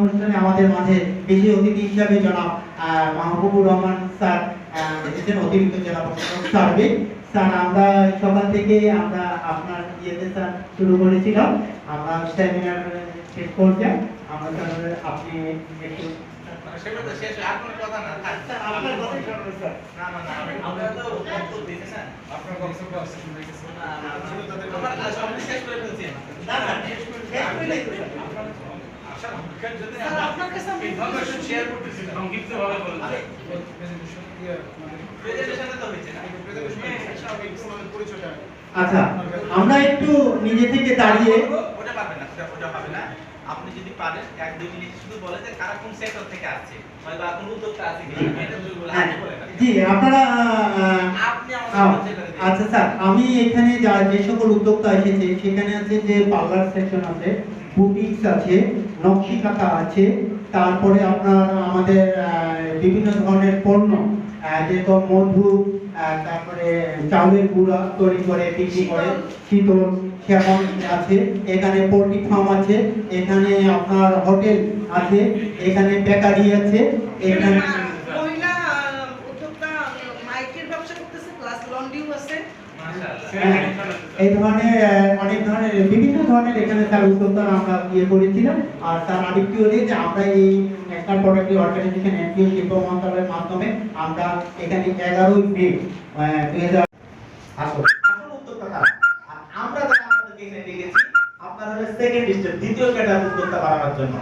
অনুষ্ঠানে আমাদের মাঝে বিশেষ অতিথি হিসাবে জনাব মাহবুবুর রহমান স্যার এসেছেন, অতিরিক্ত জেলা প্রশাসক সার্বিক। স্যার, আমরা সকাল থেকে আমরা আপনার ইয়েতে স্যার শুরু করেছিলাম, আমরা সেমিনার শেষ করতে আমরা তাহলে আপনি একটু সেটা শেষ আর কোনো কথা না স্যার, আপনার কথা শুনুন স্যার। না না না আমরা তো বক্তব্য দিতে না, আপনার বক্তব্য আছে শুনে গেছে না শুধু তাদের আমরা সব শেষ করে ফেলছি। না না শেষ করে স্যার আশা করি যদি আপনার কাছে আমি ইনফরমেশন শেয়ার করতেছি না, সংক্ষিপ্ত ভাবে বলুন। প্রেজেন্টেশন প্রেজেন্টেশনে তো হয়েছে না, প্রেজেন্টেশন সব একটু মানে পরিচয়টা। আচ্ছা, আমরা একটু নিজে থেকে দাঁড়িয়ে ওটা পারবেন না, ওটা হবে না। আপনি যদি পারেন 1-2 মিনিট শুধু বলেন যে কারা কোন সেক্টর থেকে আসছে বা কোন উদ্যোক্তা আছে কিনা, এটা যদি বলেন আপনি বলেন। জি, আপনারা আপনি আমাদের আচ্ছা স্যার, আমি এখানে যে সকল উদ্যোক্তা এসেছে সেখানে আছে যে পার্লার সেকশন আছে, বুটিক্স আছে, নকশি কাঁথা আছে, তারপরে আপনার আমাদের বিভিন্ন ধরনের পণ্য যেরকম মধু, তারপরে চাউলের গুঁড়া তৈরি করে বিক্রি করে, শীতল সেবন আছে, এখানে পোল্ট্রি ফার্ম আছে, এখানে আপনার হোটেল আছে, এখানে বেকারি আছে, এখানে মহিলা উদ্যোক্তা মাইকের ব্যবসা করতেছে, প্লাস লন্ড্রিও আছে। এই ধরনের অনেক ধরনের বিভিন্ন ধরনের এখানে তার উদ্যোক্তা আমরা করেছিলাম। আর তার আরেকটি হচ্ছে যে আমরা এই ন্যাশনাল প্রোডাক্টিভ অর্গানাইজেশন এনপিও শিল্প মন্ত্রণালয়ের মাধ্যমে আমরা এখানে 11ই মে 2000 আসল উদ্যোক্তা কারা? আর আমরা যারা আপনাদেরকে এখানে ডেকেছি আপনারা হলো সেকেন্ড স্টেপ, দ্বিতীয় ক্যাটাগরি উদ্যোক্তা বাড়ানোর জন্য।